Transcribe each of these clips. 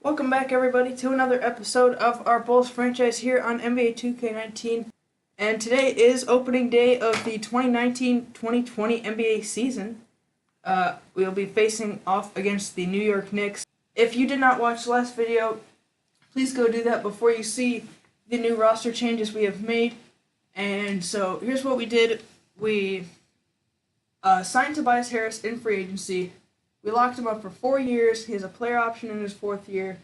Welcome back, everybody, to another episode of our Bulls franchise here on NBA 2K19. And today is opening day of the 2019-2020 NBA season. We'll be facing off against the New York Knicks. If you did not watch the last video, please go do that before you see the new roster changes we have made. And so here's what we did. We signed Tobias Harris in free agency. We locked him up for 4 years. He has a player option in his fourth year.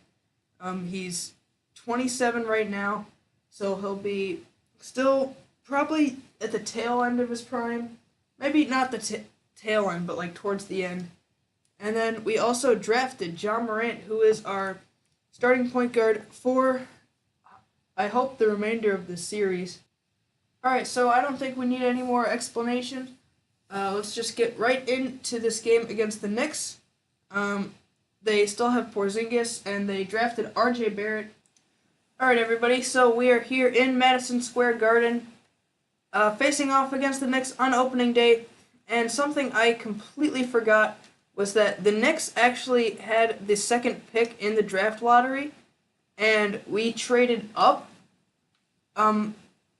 He's 27 right now, so he'll be still probably at the tail end of his prime. Maybe not the tail end, but like towards the end. And then we also drafted Ja Morant, who is our starting point guard for, I hope, the remainder of the series. Alright, so I don't think we need any more explanation. Let's just get right into this game against the Knicks. They still have Porzingis, and they drafted R.J. Barrett. Alright, everybody, so we are here in Madison Square Garden, facing off against the Knicks on opening day. And something I completely forgot was that the Knicks actually had the second pick in the draft lottery, and we traded up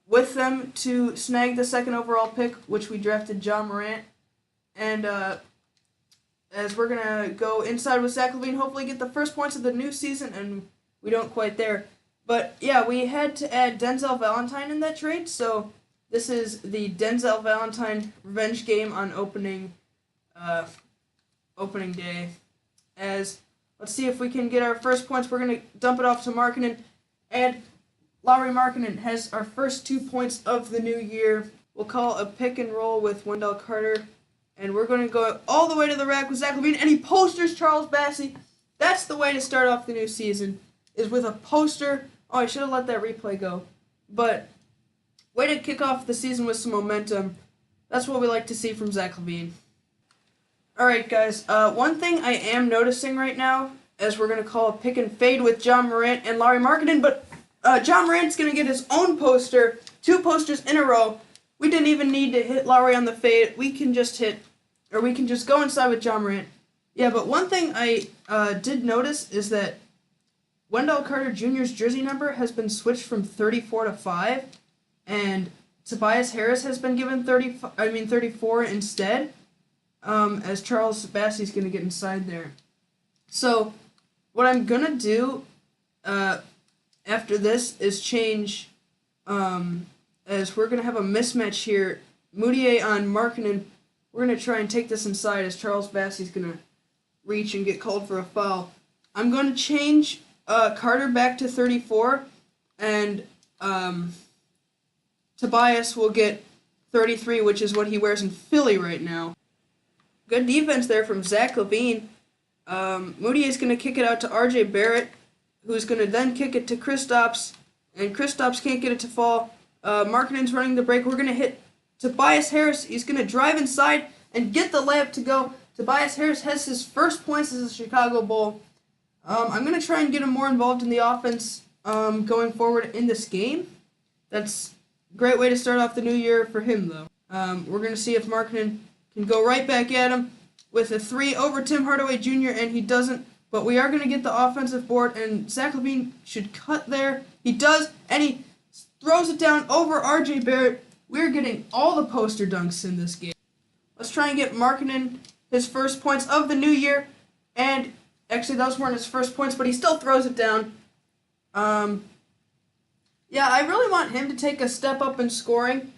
with them to snag the second overall pick, which we drafted Ja Morant. And as we're going to go inside with Zach LaVine, hopefully get the first points of the new season, and we don't quite there. But yeah, we had to add Denzel Valentine in that trade, so this is the Denzel Valentine revenge game on opening day. As let's see if we can get our first points. We're going to dump it off to MARKKANEN, and LAURI MARKKANEN has our first 2 points of the new year. We'll call a pick and roll with Wendell Carter. And we're going to go all the way to the rack with Zach LaVine. And he posters Charles Bassey. That's the way to start off the new season, is with a poster. Oh, I should have let that replay go. But way to kick off the season with some momentum. That's what we like to see from Zach LaVine. Alright, guys. One thing I am noticing right now, as we're going to call a pick and fade with Ja Morant and LAURI MARKKANEN, but Ja Morant's going to get his own poster, 2 posters in a row. We didn't even need to hit LAURI on the fade. We can just go inside with Ja Morant. Yeah, but one thing I did notice is that Wendell Carter Jr.'s jersey number has been switched from 34 to 5, and Tobias Harris has been given 34 instead, as Charles Bassey's going to get inside there. So what I'm going to do after this is change, as we're going to have a mismatch here. Moutier on MARKKANEN. We're going to try and take this inside as Charles Bassey's going to reach and get called for a foul. I'm going to change Carter back to 34, and Tobias will get 33, which is what he wears in Philly right now. Good defense there from Zach LaVine. Moutier's going to kick it out to R.J. Barrett, who's going to then kick it to Kristaps, and Kristaps can't get it to fall. MARKKANEN's running the break. We're going to hit Tobias Harris. He's going to drive inside and get the layup to go. Tobias Harris has his first points as a Chicago Bull. I'm going to try and get him more involved in the offense going forward in this game. That's a great way to start off the new year for him, though. We're going to see if MARKKANEN can go right back at him with a 3 over Tim Hardaway Jr., and he doesn't. But we are going to get the offensive board, and Zach LaVine should cut there. He does, and he throws it down over R.J. Barrett. We're getting all the poster dunks in this game. Let's try and get MARKKANEN his first points of the new year. And actually, those weren't his first points, but he still throws it down. Yeah, I really want him to take a step up in scoring.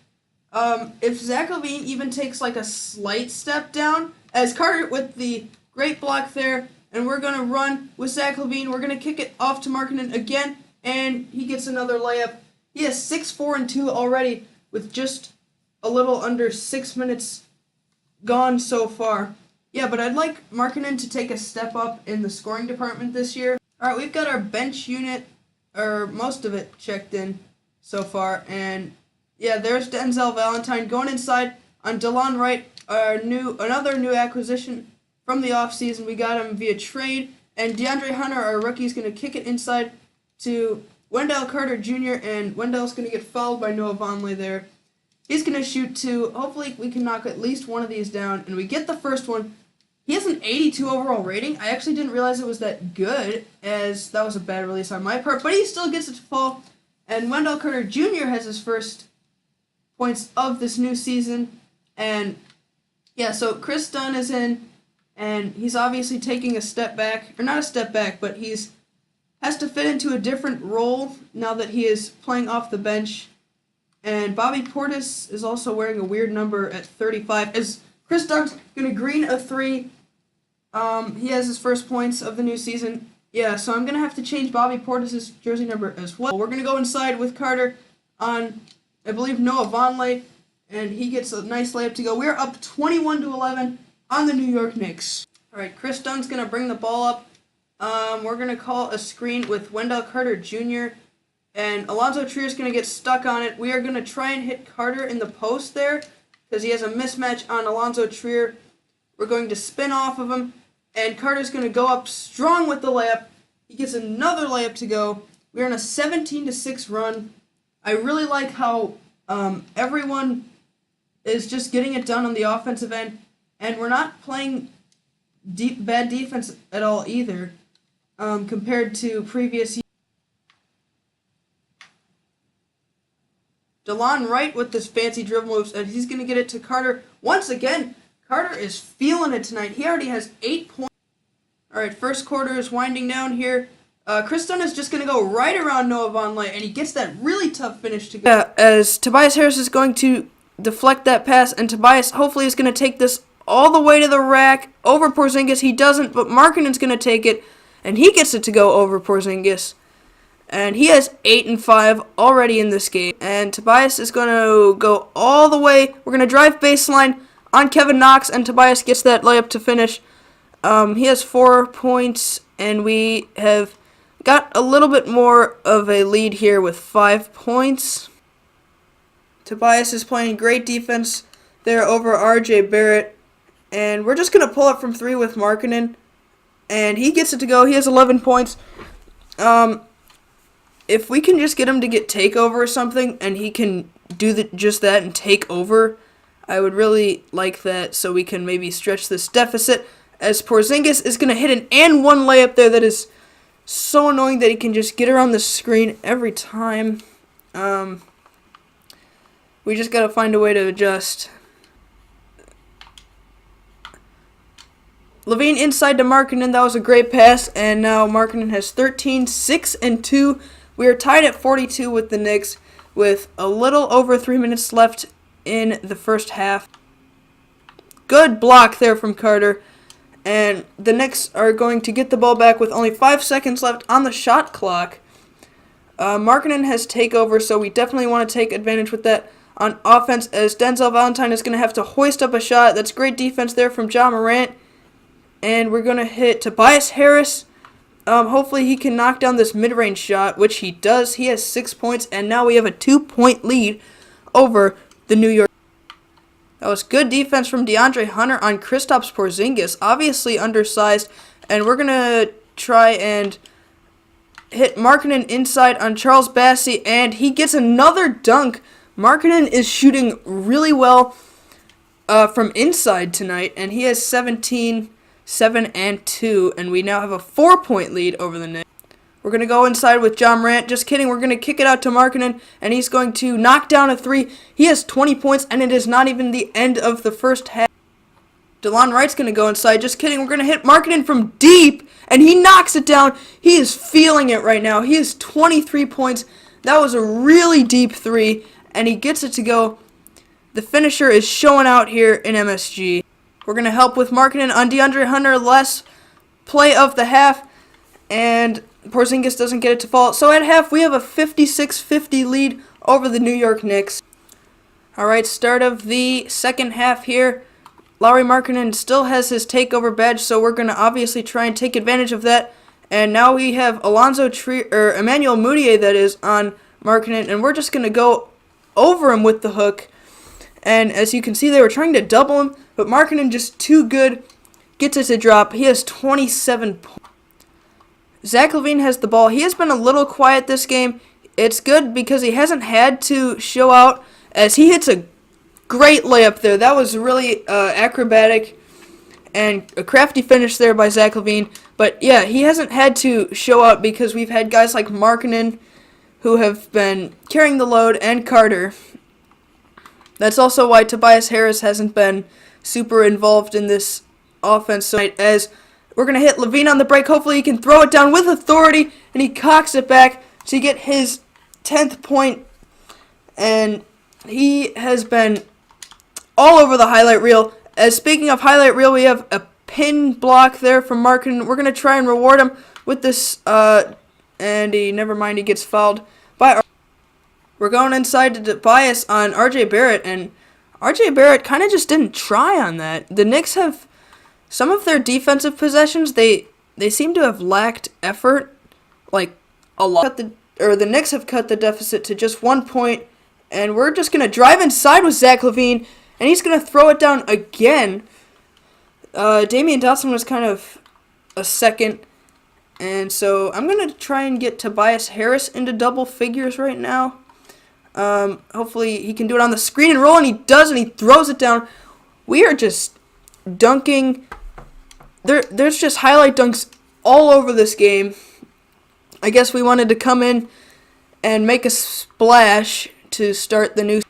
If Zach LaVine even takes like a slight step down, as Carter with the great block there, and we're going to run with Zach LaVine. We're going to kick it off to MARKKANEN again, and he gets another layup. He has 6, 4, and 2 already, with just a little under 6 minutes gone so far. Yeah, but I'd like MARKKANEN to take a step up in the scoring department this year. Alright, we've got our bench unit, or most of it, checked in so far. And yeah, there's Denzel Valentine going inside on DeLon Wright, another new acquisition from the offseason. We got him via trade. And DeAndre Hunter, our rookie, is going to kick it inside to Wendell Carter Jr., and Wendell's going to get fouled by Noah Vonleh there. He's going to shoot 2. Hopefully we can knock at least one of these down, and we get the first one. He has an 82 overall rating. I actually didn't realize it was that good, as that was a bad release on my part, but he still gets it to fall. And Wendell Carter Jr. has his first points of this new season. And yeah, so Chris Dunn is in, and he's obviously taking a step back, or not a step back, but has to fit into a different role now that he is playing off the bench. And Bobby Portis is also wearing a weird number at 35. As Chris Dunn's going to green a 3. He has his first points of the new season. Yeah, so I'm going to have to change Bobby Portis' jersey number as well. We're going to go inside with Carter on, I believe, Noah Vonleh, and he gets a nice layup to go. We're up 21-11 on the New York Knicks. All right, Chris Dunn's going to bring the ball up. We're going to call a screen with Wendell Carter Jr., and Alonzo Trier's going to get stuck on it. We are going to try and hit Carter in the post there because he has a mismatch on Alonzo Trier. We're going to spin off of him, and Carter's going to go up strong with the layup. He gets another layup to go. We're on a 17-6 run. I really like how everyone is just getting it done on the offensive end, and we're not playing bad defense at all either compared to previous years. DeLon Wright with this fancy dribble moves, and he's going to get it to Carter. Once again, Carter is feeling it tonight. He already has 8 points. All right, first quarter is winding down here. Chris Dunn is just going to go right around Noah Vonleh, and he gets that really tough finish to go. Yeah, as Tobias Harris is going to deflect that pass, and Tobias hopefully is going to take this all the way to the rack over Porzingis. He doesn't, but Markkanen's going to take it, and he gets it to go over Porzingis. And he has 8 and 5 already in this game. And Tobias is going to go all the way. We're going to drive baseline on Kevin Knox, and Tobias gets that layup to finish. He has 4 points, and we have got a little bit more of a lead here with 5 points. Tobias is playing great defense there over RJ Barrett. And we're just going to pull up from 3 with Markkanen. And he gets it to go. He has 11 points. If we can just get him to get takeover or something, and he can do just that and take over, I would really like that so we can maybe stretch this deficit, as Porzingis is going to hit an and one layup there that is so annoying that he can just get around the screen every time. We just got to find a way to adjust. Levine inside to Markkanen. That was a great pass, and now Markkanen has 13, 6, and 2. We are tied at 42 with the Knicks with a little over 3 minutes left in the first half. Good block there from Carter. And the Knicks are going to get the ball back with only 5 seconds left on the shot clock. Markkanen has takeover, so we definitely want to take advantage with that on offense, as Denzel Valentine is going to have to hoist up a shot. That's great defense there from Ja Morant. And we're going to hit Tobias Harris. Hopefully he can knock down this mid-range shot, which he does. He has 6 points, and now we have a 2-point lead over the New York. That was good defense from DeAndre Hunter on Kristaps Porzingis, obviously undersized, and we're going to try and hit Markkanen inside on Charles Bassey, and he gets another dunk. Markkanen is shooting really well from inside tonight, and he has 17, 7, and 2, and we now have a 4-point lead over the Knicks. We're going to go inside with Ja Morant. Just kidding. We're going to kick it out to Markkanen, and he's going to knock down a 3. He has 20 points, and it is not even the end of the first half. DeLon Wright's going to go inside. Just kidding. We're going to hit Markkanen from deep, and he knocks it down. He is feeling it right now. He has 23 points. That was a really deep 3, and he gets it to go. The finisher is showing out here in MSG. We're going to help with Markkanen on DeAndre Hunter. Last play of the half, and Porzingis doesn't get it to fall. So at half, we have a 56-50 lead over the New York Knicks. All right, start of the second half here. Lauri Markkanen still has his takeover badge, so we're going to obviously try and take advantage of that. And now we have Emmanuel Mudiay, that is, on Markkanen, and we're just going to go over him with the hook. And as you can see, they were trying to double him, but Markkanen just too good, gets it to drop. He has 27 points. Zach LaVine has the ball. He has been a little quiet this game. It's good because he hasn't had to show out, as he hits a great layup there. That was really acrobatic. and a crafty finish there by Zach LaVine. But yeah, he hasn't had to show up because we've had guys like MARKKANEN who have been carrying the load, and Carter. That's also why Tobias Harris hasn't been super involved in this offense tonight, as we're going to hit LaVine on the break. Hopefully he can throw it down with authority, and he cocks it back to get his 10th point. And he has been all over the highlight reel. As speaking of highlight reel, we have a pin block there from MARKKANEN. We're going to try and reward him with this, and never mind, he gets fouled by. We're going inside to Tobias on RJ Barrett, and RJ Barrett kind of just didn't try on that. The Knicks have some of their defensive possessions, they seem to have lacked effort, like a lot. The Knicks have cut the deficit to just 1 point, and we're just going to drive inside with Zach LaVine, and he's going to throw it down again. Damian Dotson was kind of a second, and so I'm going to try and get Tobias Harris into double figures right now. Hopefully he can do it on the screen and roll, and he does, and he throws it down. We are just dunking. There's just highlight dunks all over this game. I guess we wanted to come in and make a splash to start the new.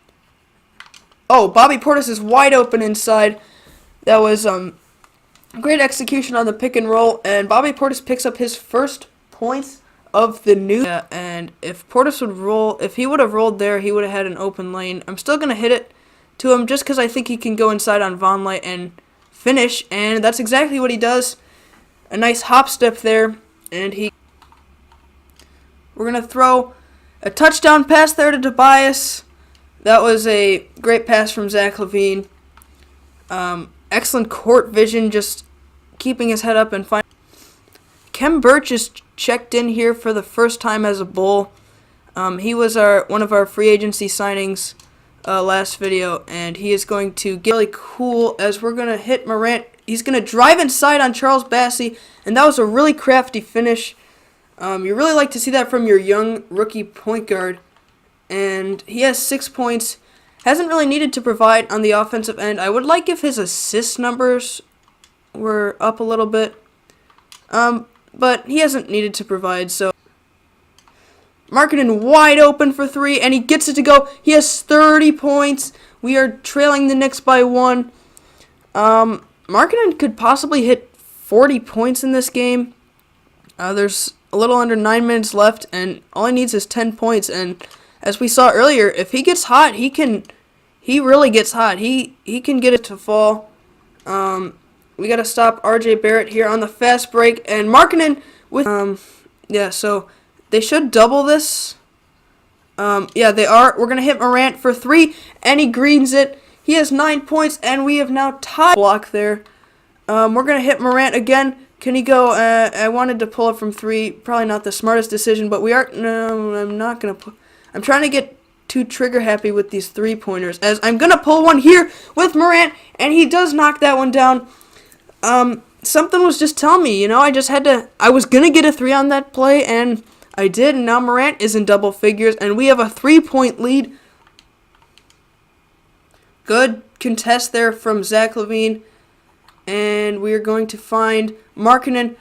Oh, Bobby Portis is wide open inside. That was great execution on the pick and roll, and Bobby Portis picks up his first points of the new. And if Portis would roll, if he would have rolled there, he would have had an open lane. I'm still going to hit it to him just because I think he can go inside on Vonleh and finish, and that's exactly what he does. A nice hop step there, and we're going to throw a touchdown pass there to Tobias. That was a great pass from Zach LaVine. Excellent court vision, just keeping his head up and finding. Khem Birch is checked in here for the first time as a Bull. He was one of our free agency signings last video, and he is going to get really cool as we're going to hit Morant. He's going to drive inside on Charles Bassey, and that was a really crafty finish. You really like to see that from your young rookie point guard, and he has 6 points. Hasn't really needed to provide on the offensive end. I would like if his assist numbers were up a little bit, but he hasn't needed to provide, so MARKKANEN wide open for 3, and he gets it to go. He has 30 points. We are trailing the Knicks by 1. MARKKANEN could possibly hit 40 points in this game. There's a little under 9 minutes left, and all he needs is 10 points. And as we saw earlier, if he gets hot, he really gets hot. He can get it to fall. We got to stop RJ Barrett here on the fast break, and MARKKANEN with so they should double this. Yeah, they are. We're going to hit Morant for 3, and he greens it. He has 9 points, and we have now tied block there. We're going to hit Morant again. Can he go? I wanted to pull it from 3. Probably not the smartest decision, but we are. No, I'm not going to. I'm trying to get too trigger happy with these 3-pointers, as I'm going to pull one here with Morant, and he does knock that one down. Something was just telling me, I just had to. I was going to get a 3 on that play, and I did, and now Morant is in double figures, and we have a 3-point lead. Good contest there from Zach LaVine, and we are going to find MARKKANEN.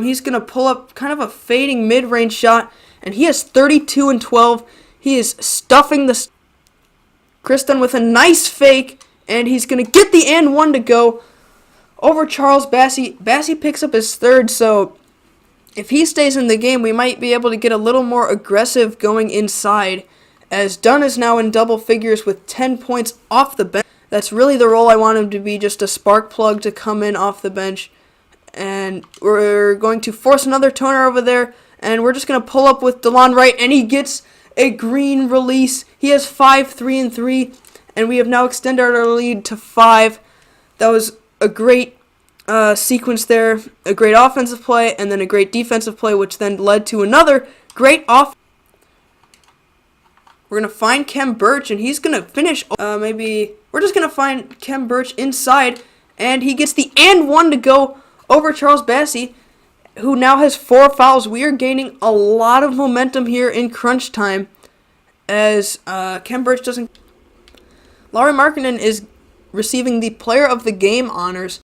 He's going to pull up kind of a fading mid-range shot, and he has 32 and 12. He is stuffing the. Chris Dunn with a nice fake, and he's going to get the and 1 to go over Charles Bassey. Bassey picks up his 3rd, so if he stays in the game, we might be able to get a little more aggressive going inside, as Dunn is now in double figures with 10 points off the bench. That's really the role I want him to be, just a spark plug to come in off the bench. And we're going to force another toner over there, and we're just going to pull up with DeLon Wright, and he gets a green release. He has 5 3-and-3, and we have now extended our lead to 5. That was a great sequence there, a great offensive play, and then a great defensive play, which then led to another great offense. We're going to find Khem Birch, and he's going to finish. Maybe we're just going to find Khem Birch inside, and he gets the and 1 to go over Charles Bassey, who now has 4 fouls. We are gaining a lot of momentum here in crunch time, as Khem Birch doesn't. LAURI Markkanen is receiving the Player of the Game honors.